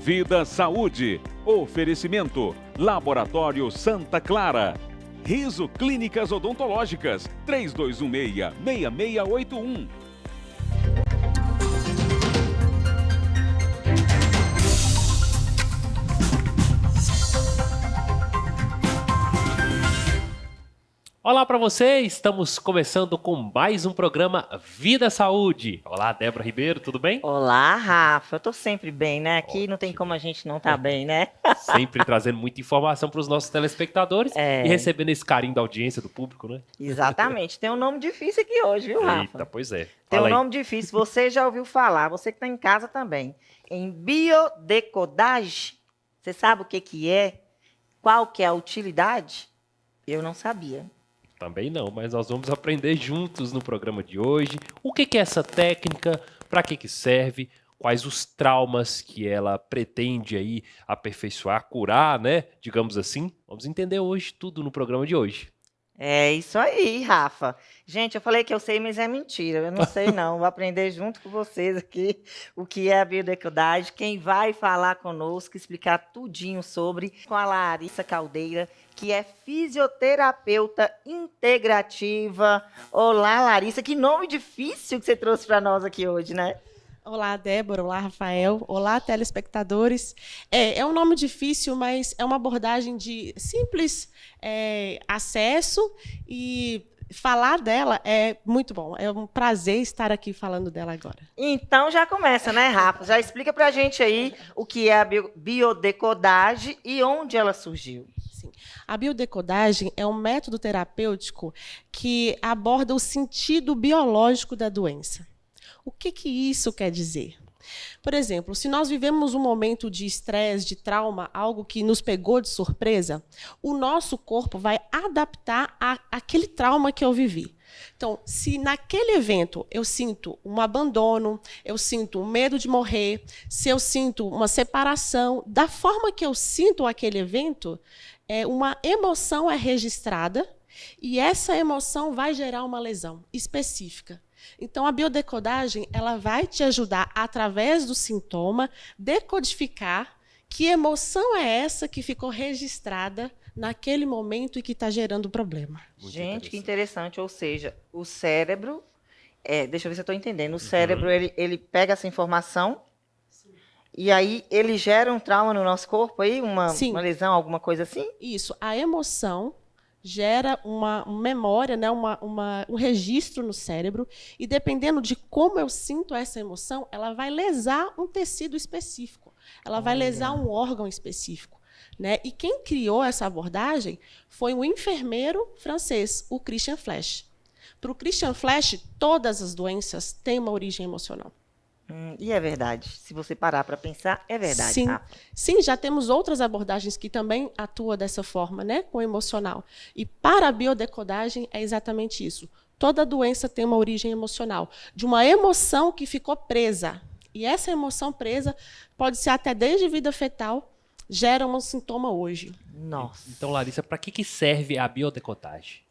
Vida Saúde. Oferecimento. Laboratório Santa Clara. Riso Clínicas Odontológicas. 3216-6681. Olá para você, estamos começando com mais um programa Vida Saúde. Olá, Débora Ribeiro, tudo bem? Olá, Rafa, eu tô sempre bem, né? Aqui Ótimo. não tem como a gente não tá bem, né? Sempre trazendo muita informação para os nossos telespectadores e recebendo esse carinho da audiência do público, né? Exatamente, tem um nome difícil aqui hoje, viu, Rafa? Eita, pois é. Tem Fala um aí. nome difícil, você já ouviu falar, você que tá em casa também. Em biodecodagem, você sabe o que que é? Qual que é a utilidade? Eu não sabia. Também não, mas nós vamos aprender juntos no programa de hoje. O que é essa técnica, para que serve, quais os traumas que ela pretende aí aperfeiçoar, curar, né? Digamos assim. Vamos entender hoje tudo no programa de hoje. É isso aí, Rafa. Gente, eu falei que eu sei, mas é mentira. Eu não sei, não. Vou aprender junto com vocês aqui o que é a biodecodagem. Quem vai falar conosco, explicar tudinho sobre, com a Larissa Caldeira, que é fisioterapeuta integrativa. Olá, Larissa. Que nome difícil que você trouxe para nós aqui hoje, né? Olá, Débora. Olá, Rafael. Olá, telespectadores. É um nome difícil, mas é uma abordagem de simples acesso e falar dela é muito bom. É um prazer estar aqui falando dela agora. Então já começa, né, Rafa? Já explica pra gente aí o que é a biodecodagem e onde ela surgiu. Sim. A biodecodagem é um método terapêutico que aborda o sentido biológico da doença. O que isso quer dizer? Por exemplo, se nós vivemos um momento de estresse, de trauma, algo que nos pegou de surpresa, o nosso corpo vai adaptar àquele trauma que eu vivi. Então, se naquele evento eu sinto um abandono, eu sinto um medo de morrer, se eu sinto uma separação, da forma que eu sinto aquele evento, uma emoção é registrada e essa emoção vai gerar uma lesão específica. Então, a biodecodagem ela vai te ajudar, através do sintoma, decodificar que emoção é essa que ficou registrada naquele momento e que está gerando problema. Gente, que interessante. Ou seja, o cérebro... deixa eu ver se eu estou entendendo. O cérebro, ele pega essa informação e aí ele gera um trauma no nosso corpo, aí, uma lesão, alguma coisa assim? Isso. A emoção gera uma memória, né, um registro no cérebro, e dependendo de como eu sinto essa emoção, ela vai lesar um tecido específico, ela vai lesar um órgão específico. Né? E quem criou essa abordagem foi um enfermeiro francês, o Christian Flesch. Para o Christian Flesch, todas as doenças têm uma origem emocional. E é verdade. Se você parar para pensar, é verdade. Sim, sim, já temos outras abordagens que também atuam dessa forma, né, com o emocional. E para a biodecodagem é exatamente isso. Toda doença tem uma origem emocional, de uma emoção que ficou presa. E essa emoção presa pode ser até desde vida fetal, gera um sintoma hoje. Nossa. Então, Larissa, para que serve a biodecodagem?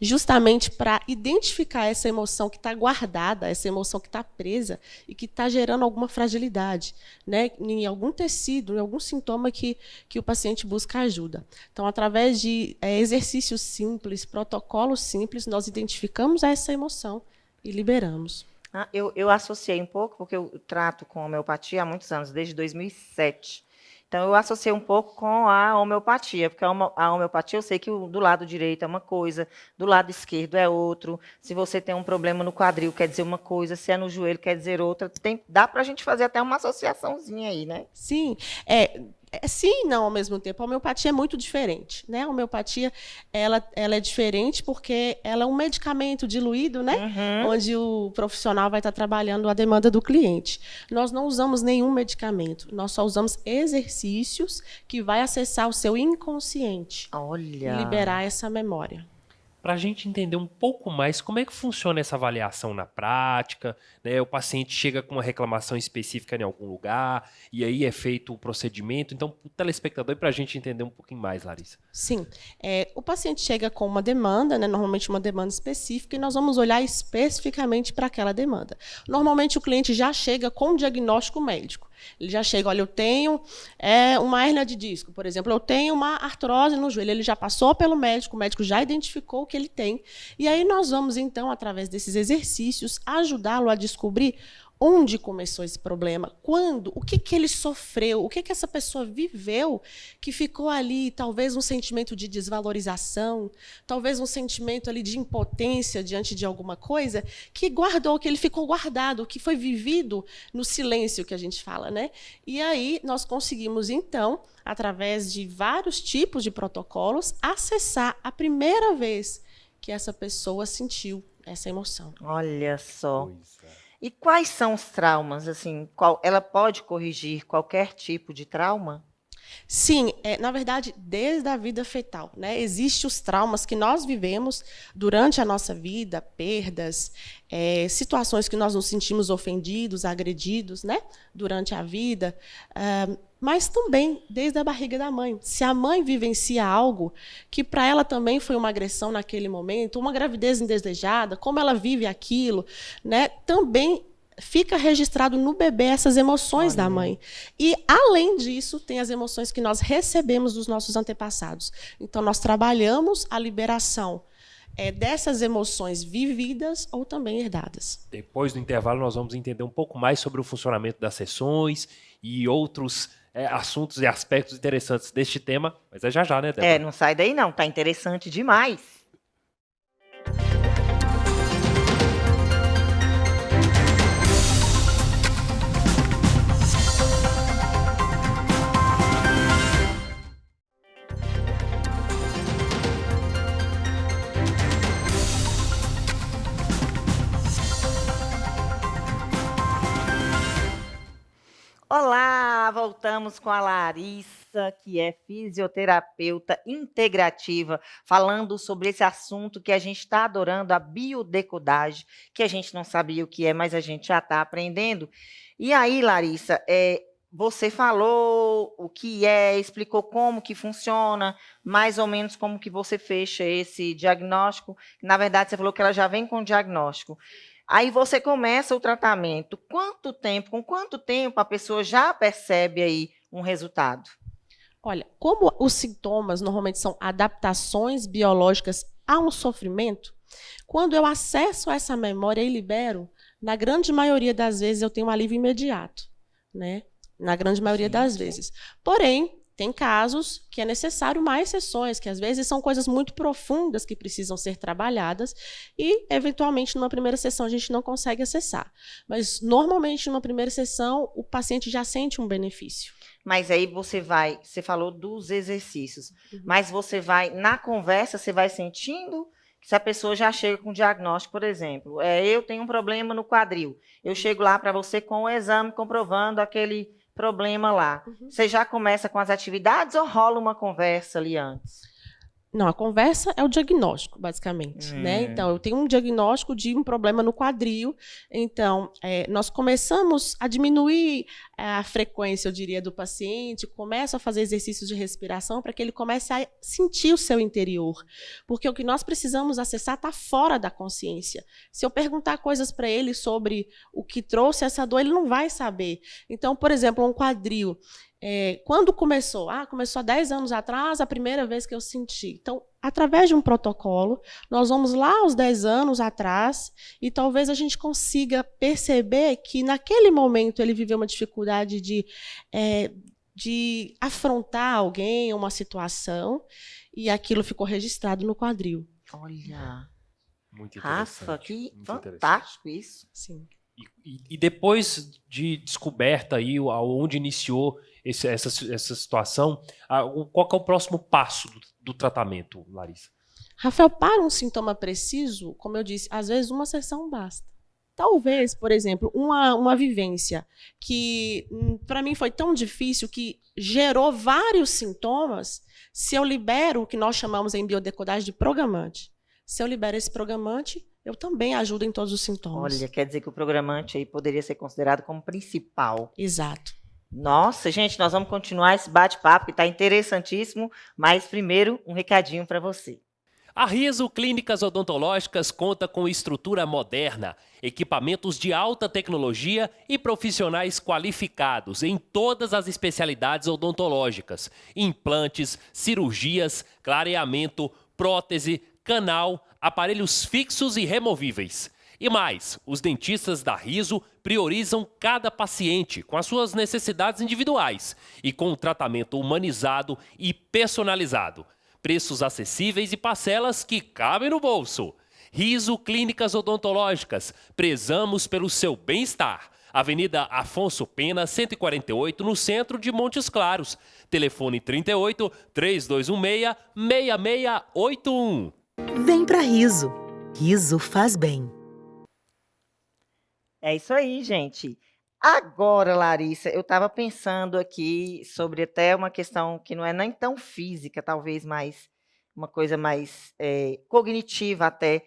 Justamente para identificar essa emoção que está guardada, essa emoção que está presa e que está gerando alguma fragilidade, né, em algum tecido, em algum sintoma que o paciente busca ajuda. Então, através de exercícios simples, protocolos simples, nós identificamos essa emoção e liberamos. Eu associei um pouco, porque eu trato com homeopatia há muitos anos, desde 2007. Então, eu associei um pouco com a homeopatia, porque a homeopatia eu sei que do lado direito é uma coisa, do lado esquerdo é outro. Se você tem um problema no quadril, quer dizer uma coisa, se é no joelho, quer dizer outra. Dá para a gente fazer até uma associaçãozinha aí, né? Sim, sim e não ao mesmo tempo. A homeopatia é muito diferente, né? A homeopatia ela é diferente porque ela é um medicamento diluído, né? Onde o profissional vai estar trabalhando a demanda do cliente. Nós não usamos nenhum medicamento, nós só usamos exercícios que vai acessar o seu inconsciente. Olha. E liberar essa memória. Para a gente entender um pouco mais como é que funciona essa avaliação na prática, né? O paciente chega com uma reclamação específica em algum lugar e aí é feito o procedimento. Então, para o telespectador, para a gente entender um pouquinho mais, Larissa. Sim. O paciente chega com uma demanda, né? Normalmente uma demanda específica, e nós vamos olhar especificamente para aquela demanda. Normalmente o cliente já chega com um diagnóstico médico. Ele já chega, olha, eu tenho uma hérnia de disco, por exemplo, eu tenho uma artrose no joelho. Ele já passou pelo médico, o médico já identificou o que ele tem. E aí nós vamos, então, através desses exercícios, ajudá-lo a descobrir onde começou esse problema, quando, o que ele sofreu, o que essa pessoa viveu que ficou ali, talvez um sentimento de desvalorização, talvez um sentimento ali de impotência diante de alguma coisa, que guardou, que ele ficou guardado, que foi vivido no silêncio que a gente fala, né? E aí nós conseguimos, então, através de vários tipos de protocolos, acessar a primeira vez que essa pessoa sentiu essa emoção. Olha só. Pois é. E quais são os traumas? Assim, ela pode corrigir qualquer tipo de trauma? Sim, na verdade, desde a vida fetal, né? Existem os traumas que nós vivemos durante a nossa vida, perdas, situações que nós nos sentimos ofendidos, agredidos, né? Durante a vida, mas também desde a barriga da mãe. Se a mãe vivencia algo que para ela também foi uma agressão naquele momento, uma gravidez indesejada, como ela vive aquilo, né? Também fica registrado no bebê essas emoções da mãe. E, além disso, tem as emoções que nós recebemos dos nossos antepassados. Então, nós trabalhamos a liberação dessas emoções vividas ou também herdadas. Depois do intervalo, nós vamos entender um pouco mais sobre o funcionamento das sessões e outros assuntos e aspectos interessantes deste tema. Mas é já, né, Débora? Não sai daí não, tá interessante demais. Olá, voltamos com a Larissa, que é fisioterapeuta integrativa, falando sobre esse assunto que a gente está adorando, a biodecodagem, que a gente não sabia o que é, mas a gente já está aprendendo. E aí, Larissa, você falou o que explicou como que funciona, mais ou menos como que você fecha esse diagnóstico. Na verdade, você falou que ela já vem com diagnóstico. Aí você começa o tratamento. Com quanto tempo a pessoa já percebe aí um resultado? Olha, como os sintomas normalmente são adaptações biológicas a um sofrimento, quando eu acesso a essa memória e libero, na grande maioria das vezes eu tenho um alívio imediato, né? Na grande maioria das vezes. Porém, tem casos que é necessário mais sessões, que às vezes são coisas muito profundas que precisam ser trabalhadas e, eventualmente, numa primeira sessão a gente não consegue acessar. Mas, normalmente, numa primeira sessão, o paciente já sente um benefício. Mas aí você falou dos exercícios, mas você vai, na conversa, você vai sentindo que se a pessoa já chega com diagnóstico, por exemplo, eu tenho um problema no quadril, eu chego lá para você com o exame comprovando aquele problema lá. Você já começa com as atividades ou rola uma conversa ali antes? Não, a conversa é o diagnóstico, basicamente, né? Então, eu tenho um diagnóstico de um problema no quadril, então, nós começamos a diminuir a frequência, eu diria, do paciente, começo a fazer exercícios de respiração para que ele comece a sentir o seu interior, porque o que nós precisamos acessar está fora da consciência. Se eu perguntar coisas para ele sobre o que trouxe essa dor, ele não vai saber. Então, por exemplo, um quadril, quando começou? Começou há 10 anos atrás, a primeira vez que eu senti. Então, através de um protocolo, nós vamos lá aos 10 anos atrás e talvez a gente consiga perceber que naquele momento ele viveu uma dificuldade de afrontar alguém, uma situação, e aquilo ficou registrado no quadril. Olha, Muito interessante. Rafa, que muito fantástico isso. Sim. E depois de descoberta aí, onde iniciou essa situação, qual que é o próximo passo do tratamento, Larissa? Rafael, para um sintoma preciso, como eu disse, às vezes uma sessão basta. Talvez, por exemplo, uma vivência que para mim foi tão difícil, que gerou vários sintomas, se eu libero o que nós chamamos em biodecodagem de programante. Se eu libero esse programante, eu também ajudo em todos os sintomas. Olha, quer dizer que o programante aí poderia ser considerado como principal. Exato. Nossa, gente, nós vamos continuar esse bate-papo que está interessantíssimo, mas primeiro um recadinho para você. A Riso Clínicas Odontológicas conta com estrutura moderna, equipamentos de alta tecnologia e profissionais qualificados em todas as especialidades odontológicas: implantes, cirurgias, clareamento, prótese, canal, aparelhos fixos e removíveis. E mais, os dentistas da Riso priorizam cada paciente com as suas necessidades individuais e com um tratamento humanizado e personalizado. Preços acessíveis e parcelas que cabem no bolso. Riso Clínicas Odontológicas, prezamos pelo seu bem-estar. Avenida Afonso Pena, 148, no centro de Montes Claros. Telefone 38 3216 6681. Vem pra Riso. Riso faz bem. É isso aí, gente. Agora, Larissa, eu estava pensando aqui sobre até uma questão que não é nem tão física, talvez mais uma coisa mais cognitiva até.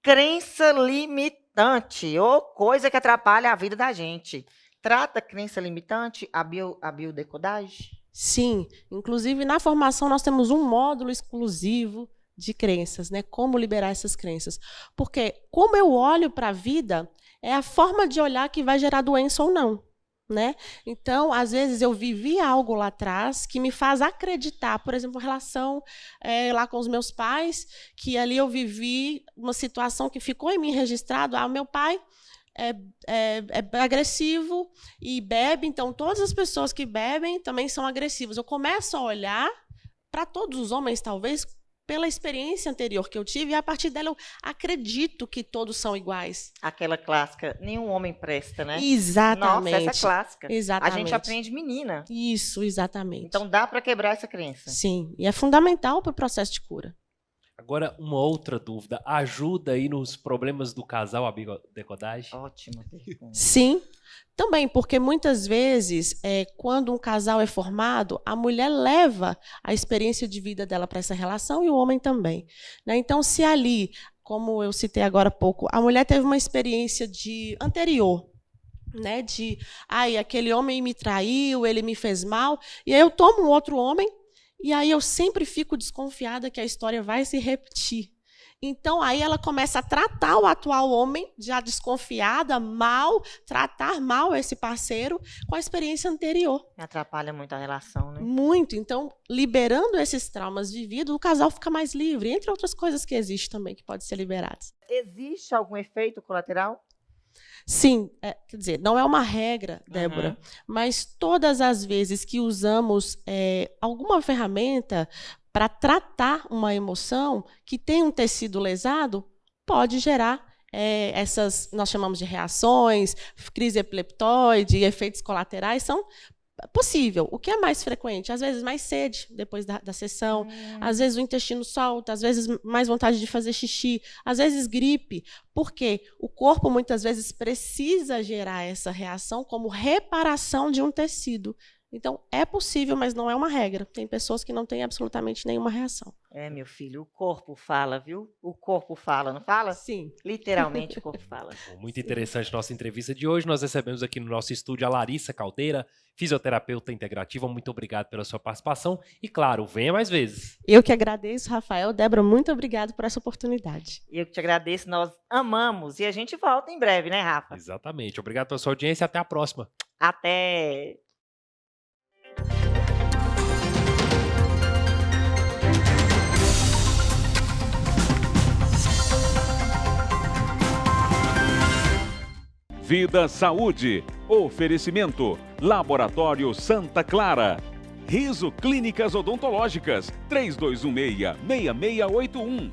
Crença limitante, ou coisa que atrapalha a vida da gente. Trata crença limitante a biodecodagem? Sim, inclusive na formação nós temos um módulo exclusivo de crenças, né? Como liberar essas crenças. Porque como eu olho para a vida, é a forma de olhar que vai gerar doença ou não, né? Então, às vezes eu vivi algo lá atrás que me faz acreditar, por exemplo, em relação lá com os meus pais, que ali eu vivi uma situação que ficou em mim registrado. Meu pai é agressivo e bebe, então todas as pessoas que bebem também são agressivas. Eu começo a olhar para todos os homens, talvez, pela experiência anterior que eu tive, e a partir dela eu acredito que todos são iguais. Aquela clássica, nenhum homem presta, né? Exatamente. Nossa, essa é clássica. Exatamente. A gente aprende menina. Isso, exatamente. Então dá para quebrar essa crença. Sim, e é fundamental para o processo de cura. Agora, uma outra dúvida. Ajuda aí nos problemas do casal a biodecodagem? Ótima pergunta. Sim, também, porque muitas vezes, quando um casal é formado, a mulher leva a experiência de vida dela para essa relação e o homem também, né? Então, se ali, como eu citei agora há pouco, a mulher teve uma experiência anterior, né? Aquele homem me traiu, ele me fez mal, e aí eu tomo um outro homem, e aí eu sempre fico desconfiada que a história vai se repetir. Então, aí ela começa a tratar o atual homem, já desconfiada, tratar mal esse parceiro com a experiência anterior. Atrapalha muito a relação, né? Muito. Então, liberando esses traumas vividos, o casal fica mais livre, entre outras coisas que existem também, que podem ser liberadas. Existe algum efeito colateral? Sim, quer dizer, não é uma regra, Débora, mas todas as vezes que usamos alguma ferramenta para tratar uma emoção que tem um tecido lesado, pode gerar essas, nós chamamos de reações, crise epileptoide, efeitos colaterais, são possível. O que é mais frequente? Às vezes mais sede depois da sessão, às vezes o intestino solta, às vezes mais vontade de fazer xixi, às vezes gripe, porque o corpo muitas vezes precisa gerar essa reação como reparação de um tecido. Então, é possível, mas não é uma regra. Tem pessoas que não têm absolutamente nenhuma reação. Meu filho, o corpo fala, viu? O corpo fala, não fala? Sim. Literalmente o corpo fala. Muito interessante nossa entrevista de hoje. Nós recebemos aqui no nosso estúdio a Larissa Caldeira, fisioterapeuta integrativa. Muito obrigado pela sua participação. E, claro, venha mais vezes. Eu que agradeço, Rafael. Débora, muito obrigado por essa oportunidade. Eu que te agradeço, nós amamos. E a gente volta em breve, né, Rafa? Exatamente. Obrigado pela sua audiência e até a próxima. Até! Vida Saúde. Oferecimento. Laboratório Santa Clara. Riso Clínicas Odontológicas. 3216-6681.